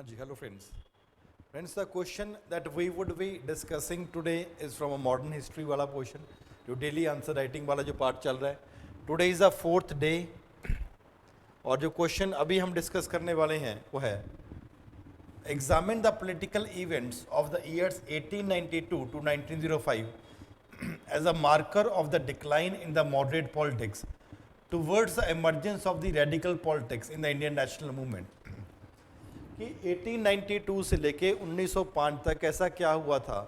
Ji, hello friends. Friends, the question that we would be discussing today is from a modern history वाला portion, जो daily answer writing वाला जो part चल रहा है. Today is the 4th day और जो question अभी हम discuss करने वाले हैं वो है examine the political events of the years 1892 to 1905 as a marker of the decline in the moderate politics towards the emergence of the radical politics in the Indian national movement. कि 1892 से लेके 1905 तक ऐसा क्या हुआ था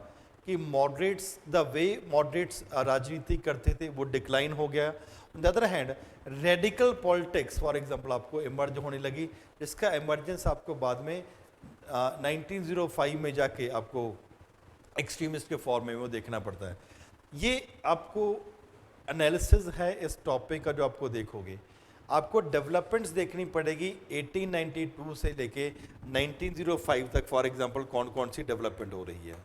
कि मॉडरेट्स द वे मॉडरेट्स राजनीति करते थे वो डिक्लाइन हो गया. On the other hand radical politics for example आपको इमर्ज होने लगी, जिसका इमर्जेंस आपको बाद में 1905 में जाके आपको एक्सट्रीमिस्ट के फॉर्म में वो देखना पड़ता है. ये आपको एनालिसिस है इस टॉपिक का जो आपको देखोगे. आपको डेवलपमेंट्स देखनी पड़ेगी 1892 से लेके 1905 तक. फॉर एग्जांपल कौन कौन सी डेवलपमेंट हो रही है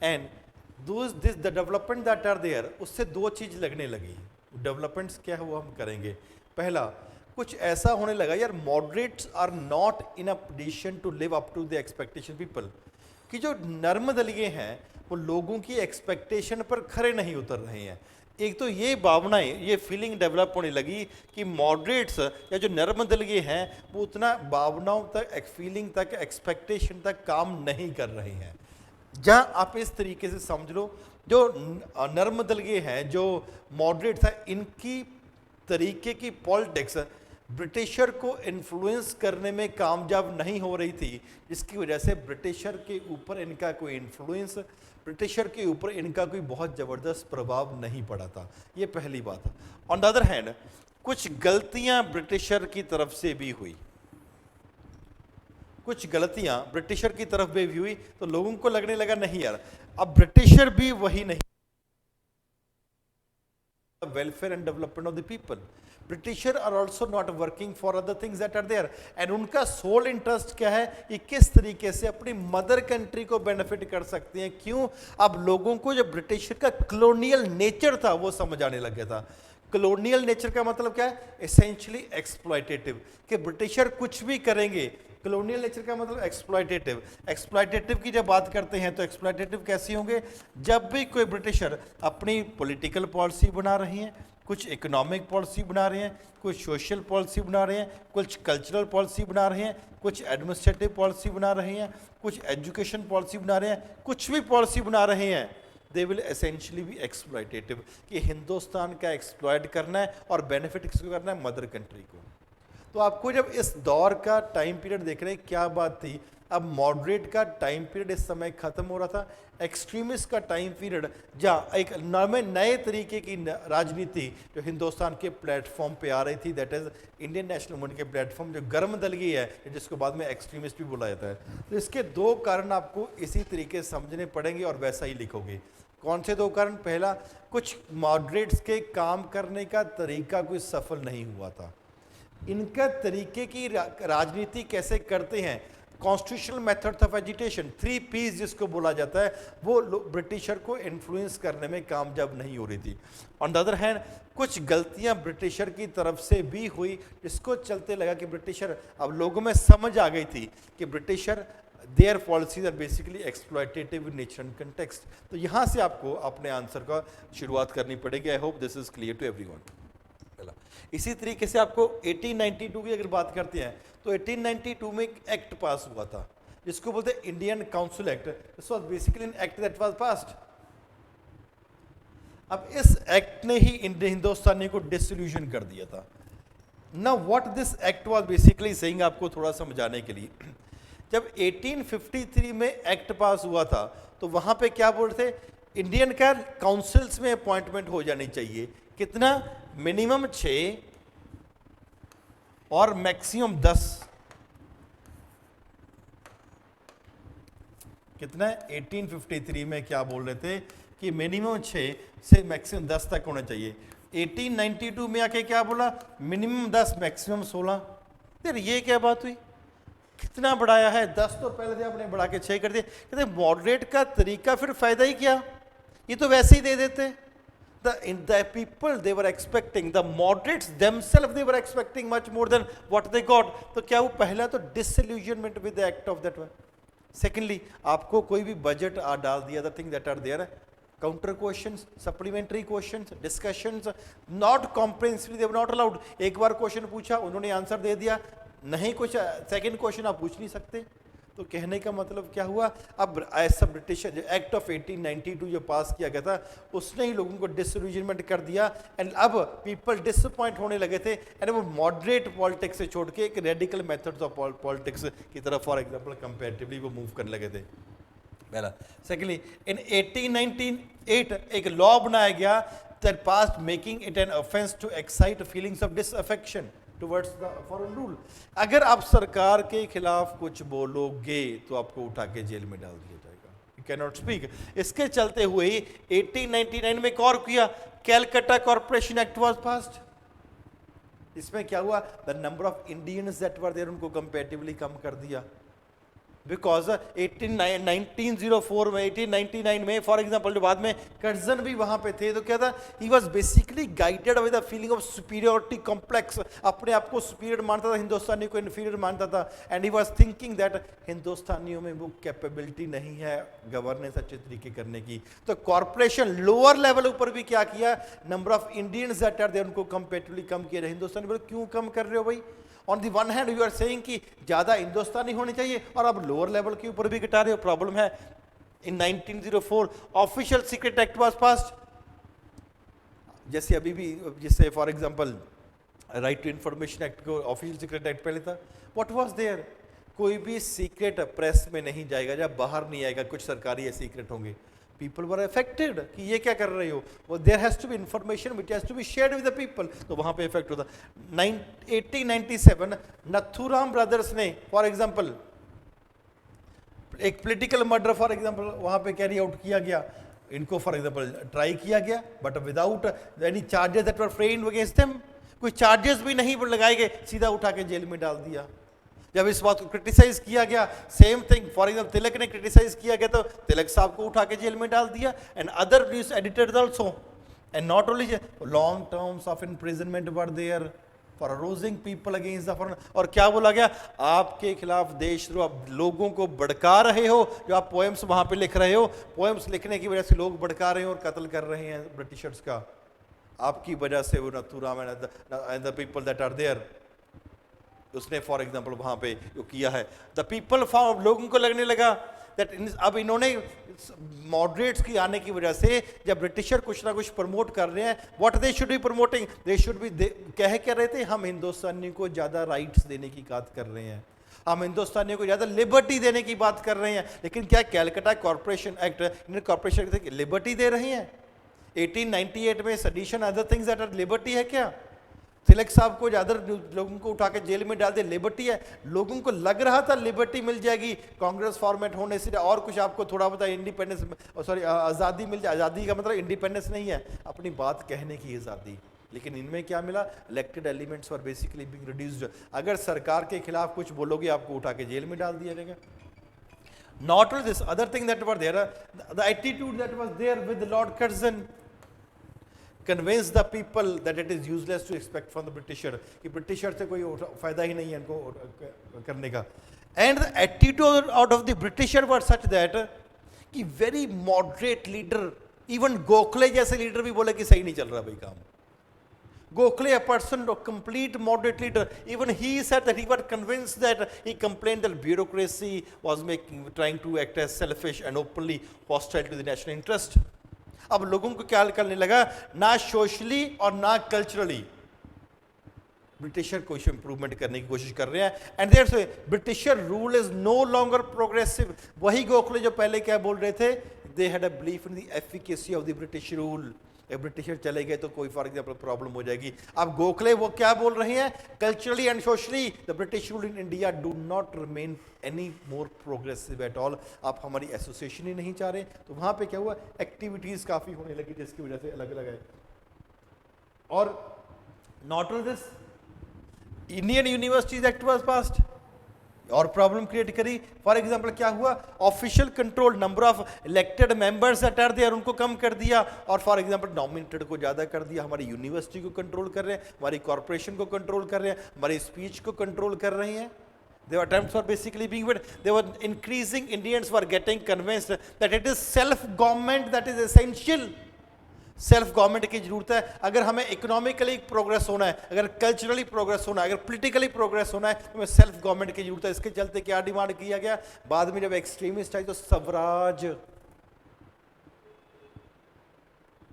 and this the development that are there, उससे दो चीज लगने लगी. डेवलपमेंट्स क्या हुआ हम करेंगे. पहला, कुछ ऐसा होने लगा यार moderates are not in a position to live up to the expectation people, कि जो नर्म दलीय हैं वो लोगों की एक्सपेक्टेशन पर खरे नहीं उतर रहे हैं. एक तो ये भावनाएं, ये फीलिंग डेवलप होने लगी कि मॉडरेट्स या जो नर्म दलीय हैं वो उतना भावनाओं तक, फीलिंग तक, एक्सपेक्टेशन तक काम नहीं कर रहे हैं. जहाँ आप इस तरीके से समझ लो, जो नर्म दलीय हैं, जो मॉडरेट्स हैं, इनकी तरीके की पॉलिटिक्स ब्रिटिशर को इन्फ्लुएंस करने में कामयाब नहीं हो रही थी, जिसकी वजह से ब्रिटिशर के ऊपर इनका कोई इन्फ्लुएंस, ब्रिटिशर के ऊपर इनका कोई बहुत ज़बरदस्त प्रभाव नहीं पड़ा था. ये पहली बात है. ऑन द अदर हैंड कुछ गलतियां ब्रिटिशर की तरफ से भी हुई, कुछ गलतियां ब्रिटिशर की तरफ भी हुई, तो लोगों को लगने लगा नहीं यार अब ब्रिटिशर भी वही नहीं, welfare and development of the people. Britisher are also not working for other things that are there, and उनका सोल इंटरेस्ट क्या है कि किस तरीके से अपनी मदर कंट्री को बेनिफिट कर सकते हैं. क्यों? अब लोगों को जो ब्रिटिशर का कॉलोनियल नेचर था वो समझ आने लग गया था. कॉलोनियल नेचर का मतलब क्या है? एसेंशियली एक्सप्लॉयटेटिव, कि ब्रिटिशर कुछ भी करेंगे. कॉलोनियल नेचर का मतलब एक्सप्लॉयटेटिव. एक्सप्लॉयटेटिव की जब बात करते हैं तो एक्सप्लॉयटेटिव कैसे होंगे? जब भी कोई ब्रिटिशर अपनी पॉलिटिकल पॉलिसी बना रही हैं, कुछ इकोनॉमिक पॉलिसी बना रहे हैं, कुछ सोशल पॉलिसी बना रहे हैं, कुछ कल्चरल पॉलिसी बना रहे हैं, कुछ एडमिनिस्ट्रेटिव पॉलिसी बना रहे हैं, कुछ एजुकेशन पॉलिसी बना रहे हैं, कुछ भी पॉलिसी बना रहे हैं, they will essentially be exploitative, कि हिंदुस्तान का एक्सप्लॉयट करना है और बेनिफिट किसको करना है? मदर कंट्री को. तो आपको जब इस दौर का टाइम पीरियड देख रहे हैं, क्या बात थी, अब मॉडरेट का टाइम पीरियड इस समय खत्म हो रहा था, एक्सट्रीमिस्ट का टाइम पीरियड जहाँ एक नए तरीके की राजनीति जो हिंदुस्तान के प्लेटफॉर्म पे आ रही थी, that is Indian national movement के प्लेटफॉर्म, जो गर्म दलगी है, जिसको बाद में एक्सट्रीमिस्ट भी बोला जाता है. तो इसके दो कारण आपको इसी तरीके से समझने पड़ेंगे और वैसा ही लिखोगे. कौन से दो कारण? पहला, कुछ मॉडरेट्स के काम करने का तरीका कोई सफल नहीं हुआ था. इनका तरीके की राजनीति कैसे करते हैं, constitutional methods of agitation, 3 P's जिसको बोला जाता है, वो ब्रिटिशर को इन्फ्लुएंस करने में कामयाब नहीं हो रही थी. ऑन द अदर हैंड कुछ गलतियां ब्रिटिशर की तरफ से भी हुई, जिसको चलते लगा कि ब्रिटिशर, अब लोगों में समझ आ गई थी कि britisher their policies are basically exploitative in nature and context. तो यहाँ से आपको अपने आंसर का शुरुआत करनी पड़ेगी. I hope this is clear to everyone. इसी तरीके से आपको 1892 की अगर बात करते हैं तो 1892 में एक एक्ट पास हुआ था जिसको बोलते हैं Indian council act. This was basically an act that was passed. अब इस एक्ट ने ही हिंदुस्तानी को डिसोल्यूशन कर दिया था. Now what this act was basically saying, आपको थोड़ा समझाने के लिए, जब 1853 में एक्ट पास हुआ था तो वहां पे क्या बोल रहे थे, इंडियन का काउंसिल्स में अपॉइंटमेंट हो जानी चाहिए. कितना? मिनिमम 6 और मैक्सिमम 10. कितना? 1853 में क्या बोल रहे थे कि मिनिमम 6 से मैक्सिमम 10 तक होना चाहिए. 1892 में आके क्या बोला? Minimum 10 maximum 16. यार ये क्या बात हुई, कितना बढ़ाया है? 10 तो पहले थे, आपने बढ़ा के 6 कर दिए. कहते मॉडरेट का तरीका फिर फायदा ही क्या, ये तो वैसे ही दे देते. the people they were expecting, the moderates themselves they were expecting much more than what they got. तो क्या वो पहला तो disillusionment with the act of that one. Secondly, आपको कोई भी बजट डाल दिया, the things that are there, counter questions, supplementary questions, discussions, not comprehensively they were not allowed. एक बार क्वेश्चन पूछा, उन्होंने आंसर दे दिया, नहीं कुछ सेकंड क्वेश्चन आप पूछ नहीं सकते. तो कहने का मतलब क्या हुआ, अब ऐसा ब्रिटिश एक्ट ऑफ 1892 जो पास किया गया था उसने ही लोगों को डिसइल्यूजनमेंट कर दिया. एंड अब पीपल डिसअपॉइंट होने लगे थे एंड वो मॉडरेट पॉलिटिक्स से छोड़ के एक रेडिकल मेथड्स ऑफ पॉलिटिक्स की तरफ फॉर एग्जांपल कंपैरेटिवली वो मूव करने लगे थे. पहला. सेकेंडली, इन 1898 एक लॉ बनाया गया that passed making it an offence to excite feelings of disaffection towards the foreign rule. अगर आप सरकार के खिलाफ कुछ बोलोगे तो आपको उठा के जेल में डाल दिया जाएगा. You can not speak. इसके चलते हुए ही 1899 में एक और किया, Calcutta corporation act was passed. इसमें क्या हुआ, the number of Indians that were there उनको कंपैरेटिवली कम कर दिया. बिकॉज 1904 में 1899 में फॉर एग्जाम्पल जो बाद में कर्जन भी वहां पे थे, तो क्या था, he was basically guided with the feeling of superiority complex. अपने आप को सुपीरियर मानता था, हिंदुस्तानी को इन्फीरियर मानता था. And he was thinking that हिंदुस्तानियों में वो कैपेबिलिटी नहीं है गवर्नेंस अच्छे तरीके करने की. तो कॉर्पोरेशन लोअर लेवल ऊपर भी क्या किया, number of Indians that are there उनको कंपेरेटिवली कम किया. हिंदुस्तानी बोले क्यों कम कर रहे हो भाई, on the one hand you are saying कि ज्यादा हिंदुस्तानी होने चाहिए और अब लोअर लेवल के ऊपर भी घटा रहे हो, प्रॉब्लम है. In 1904 official secret act was passed. जैसे अभी भी, जैसे for example right to information act को ऑफिशियल सीक्रेट एक्ट पहले था. व्हाट वाज देयर, कोई भी सीक्रेट प्रेस में नहीं जाएगा, जब बाहर नहीं आएगा, कुछ सरकारी सीक्रेट होंगे. पीपल वर अफेक्टेड कि ये क्या कर रहे हो, वो there has to be information which has to be shared with the people. तो वहां पे इफेक्ट होता. 1897 नथुराम ब्रदर्स ने फॉर एग्जांपल एक पॉलिटिकल मर्डर फॉर एग्जांपल वहां पे कैरी आउट किया गया. इनको फॉर एग्जांपल ट्राई किया गया but without any charges that were framed against them. कोई चार्जेस भी नहीं लगाए गए, सीधा उठा के जेल में डाल दिया. जब इस बात को क्रिटिसाइज किया गया, सेम थिंग फॉर एग्जांपल तिलक ने क्रिटिसाइज किया गया तो तिलक साहब को उठा के जेल में डाल दिया. And other news editors also. And not only long terms of imprisonment were there for arousing people against the foreign. और क्या बोला गया, आपके खिलाफ देशद्रोह, आप लोगों को भड़का रहे हो. जो आप पोएम्स वहां पे लिख रहे हो, पोएम्स लिखने की वजह से लोग भड़का रहे हैं और कत्ल कर रहे हैं ब्रिटिशर्स का. आपकी वजह से वो Nathuram and the people that are there, उसने फॉर एग्जांपल वहां पे जो किया है. द पीपल फाउंड, लोगों को लगने लगा दैट अब इन्होंने मॉडरेट्स की आने की वजह से जब ब्रिटिशर कुछ ना कुछ प्रमोट कर रहे हैं, what they should be promoting, they should be, कह क्या रहे थे, हम हिंदुस्तानियों को ज्यादा राइट्स देने की बात कर रहे हैं, हम हिंदुस्तानियों को ज्यादा लिबर्टी देने की बात कर रहे हैं. लेकिन क्या Calcutta corporation act, Indian corporation act liberty दे रही हैं? 1898 में sedition other things that are liberty है क्या? तिलक साहब को ज्यादा लोगों को उठा के जेल में डाल दे, लिबर्टी है? लोगों को लग रहा था लिबर्टी मिल जाएगी कांग्रेस फॉर्मेट होने से और कुछ आपको थोड़ा बहुत इंडिपेंडेंस, सॉरी आज़ादी मिल जाए. आज़ादी का मतलब इंडिपेंडेंस नहीं है, अपनी बात कहने की आज़ादी. लेकिन इनमें क्या मिला, elected elements were basically being reduced. अगर सरकार के खिलाफ कुछ बोलोगे आपको उठा के जेल में डाल दिया जाएगा. Not only this, other thing that were there, the attitude that was there with Lord Curzon convince the people that it is useless to expect from the Britisher, कि ब्रिटिशर से कोई फायदा ही नहीं है इनको करने का. And the attitude out of the Britisher were such that कि very moderate leader, even Gokhale जैसे लीडर भी बोले कि सही नहीं चल रहा भाई काम. Gokhale, a person of complete moderate leader, even he said that he was convinced that he complained that bureaucracy was trying to act as selfish and openly hostile to the national interest. अब लोगों को क्या करने लगा, ना socially और ना culturally britisher को इंप्रूवमेंट करने की कोशिश कर रहे हैं. And that's why britisher rule is no longer progressive. वही गोखले जो पहले क्या बोल रहे थे, they had a belief in the efficacy of the British rule. Britisher चले गए तो कोई फॉर एग्जाम्पल प्रॉब्लम हो जाएगी. अब गोखले वो क्या बोल रहे हैं, culturally and socially the British rule in India do not remain any more progressive at all. आप हमारी एसोसिएशन ही नहीं चाह रहे. तो वहां पे क्या हुआ, एक्टिविटीज काफी होने लगी जिसकी वजह से अलग अलग है. और not only this, Indian universities act was passed. और प्रॉब्लम क्रिएट करी। फॉर एग्जांपल क्या हुआ, official control, number of elected members that are there उनको कम कर दिया, और फॉर एग्जांपल नॉमिनेटेड को ज़्यादा कर दिया। हमारी यूनिवर्सिटी को कंट्रोल कर रहे हैं, हमारी कॉर्पोरेशन को कंट्रोल कर रहे हैं, हमारी स्पीच को कंट्रोल कर रहे हैं। Their attempts were basically being made. They were increasing, Indians were getting convinced that it is self-government that is essential. Self government की जरूरत है। अगर हमें इकोनॉमिकली प्रोग्रेस होना है, अगर कल्चरली प्रोग्रेस होना है, अगर पॉलिटिकली प्रोग्रेस होना है, तो हमें सेल्फ गवर्नमेंट की जरूरत है। इसके चलते क्या डिमांड किया गया, बाद में जब एक्सट्रीमिस्ट आई तो Swaraj,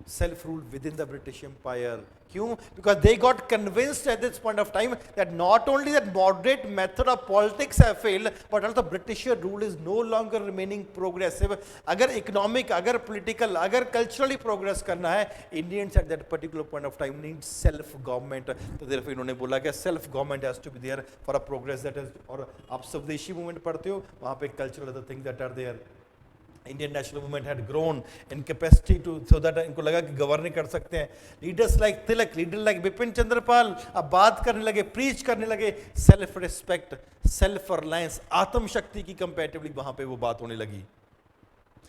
self rule within the British empire. क्यों? Because they got convinced at this point of time that not only that moderate method of politics have failed, but also British rule is no longer remaining progressive. अगर economic, अगर political, अगर culturally progress करना है, Indians at that particular point of time need self government. तो there इन्होंने बोला कि self government has to be there for a progress that is. और आप स्वदेशी मूवमेंट पढ़ते हो, वहां पे cultural other things that are there. Indian national movement had grown in capacity to, so that इनको लगा कि गवर्न कर सकते हैं। Leaders like Tilak, leader like Bipin Chandrapal अब बात करने लगे, प्रीच करने लगे सेल्फ रिस्पेक्ट, सेल्फ रिलायंस, आत्मशक्ति की कंपैरेटिवली वहां पे वो बात होने लगी।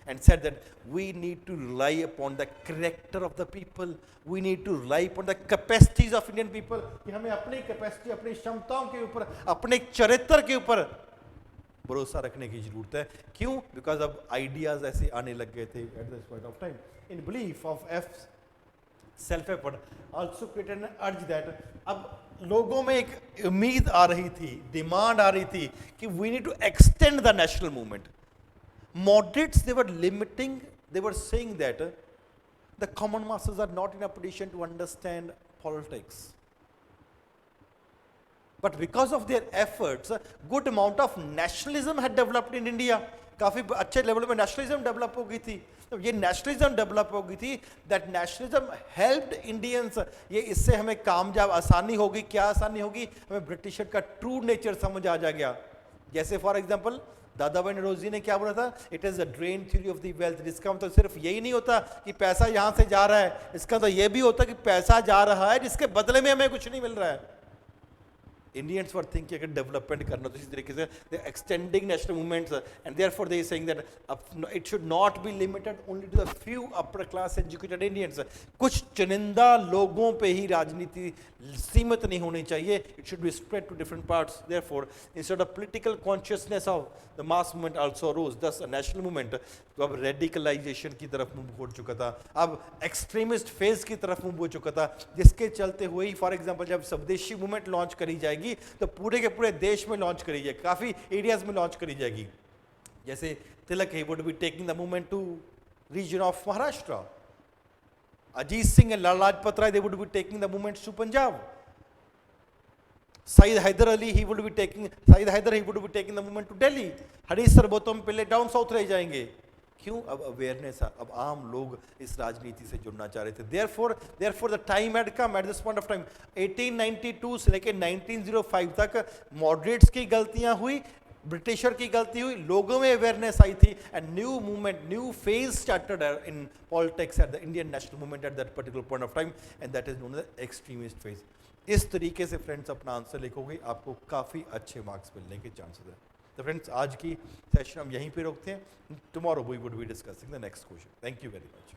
And said that we need to rely upon the character of the people, we need to rely upon the capacities of Indian people, कि हमें अपनी कैपेसिटी, अपनी क्षमताओं के ऊपर, अपने चरित्र के ऊपर भरोसा रखने की जरूरत है। क्यों? बिकॉज अब आइडियाज ऐसे आने लग गए थे eight this point of time. In belief of F self effort also created an अर्ज दैट, अब लोगों में एक उम्मीद आ रही थी, डिमांड आ रही थी कि we need to extend the national movement. Moderates, they were limiting, they were saying that the common masses are not in a position to understand politics. But because of their efforts, a good amount of nationalism had developed in India. काफी अच्छे level में nationalism develop हो गई थी। तो ये nationalism develop हो गई थी, दैट नेशनलिज्म हेल्प्ड इंडियंस। ये इससे हमें कामयाब, आसानी होगी। क्या आसानी होगी? हमें ब्रिटिशर का ट्रू नेचर समझ आ गया। जैसे फॉर एग्जांपल दादा भाई नौरोजी ने क्या बोला था, it is the drain theory of the wealth. जिसका मतलब सिर्फ यही नहीं होता कि पैसा यहां से जा रहा है, इसका तो ये भी होता कि पैसा जा रहा है जिसके बदले में हमें कुछ नहीं मिल रहा है। इंडियंस वर थिंकिंग अगर डेवलपमेंट करना तो इसी तरीके से they extending national movements, and therefore they saying that it should not be limited only to the few upper class educated Indians. कुछ चुनिंदा लोगों पे ही राजनीति सीमित नहीं होनी चाहिए, it should be spread to different parts. Therefore instead of political consciousness of the mass movement also rose, thus national movement तो अब रेडिकलाइजेशन की तरफ मूव हो चुका था, अब एक्सट्रीमिस्ट फेज की तरफ मूव हो चुका था, जिसके चलते हुए ही फॉर एग्जांपल जब स्वदेशी मूवमेंट लॉन्च करी जाएगी तो पूरे के पूरे देश में लॉन्च करी जाएगी, काफी एरियाज में लॉन्च करी जाएगी। जैसे Tilak he would be taking the movement to region of Maharashtra, Ajit Singh and Lala Lajpat Rai they would be taking the movement to Punjab, Sayyid Haider Ali he would be taking the movement to Delhi, Harish सरबोतम पहले down south रह जाएंगे। क्यों? अब awareness, अब आम लोग इस राजनीति से जुड़ना चाह रहे थे। therefore the time had come at this point of time 1892 से लेकर 1905 तक मॉडरेट्स की गलतियां हुई, ब्रिटिशर की गलती हुई, लोगों में अवेयरनेस आई थी, and new movement, new phase started in politics at the Indian national movement at that particular point of time, and that is known as extremist phase. इस तरीके से फ्रेंड्स अपना आंसर लिखोगे, आपको काफ़ी अच्छे मार्क्स मिलने के चांसेस है। तो फ्रेंड्स आज की सेशन हम यहीं पे रोकते हैं। Tomorrow we would be discussing the next question. Thank you very much.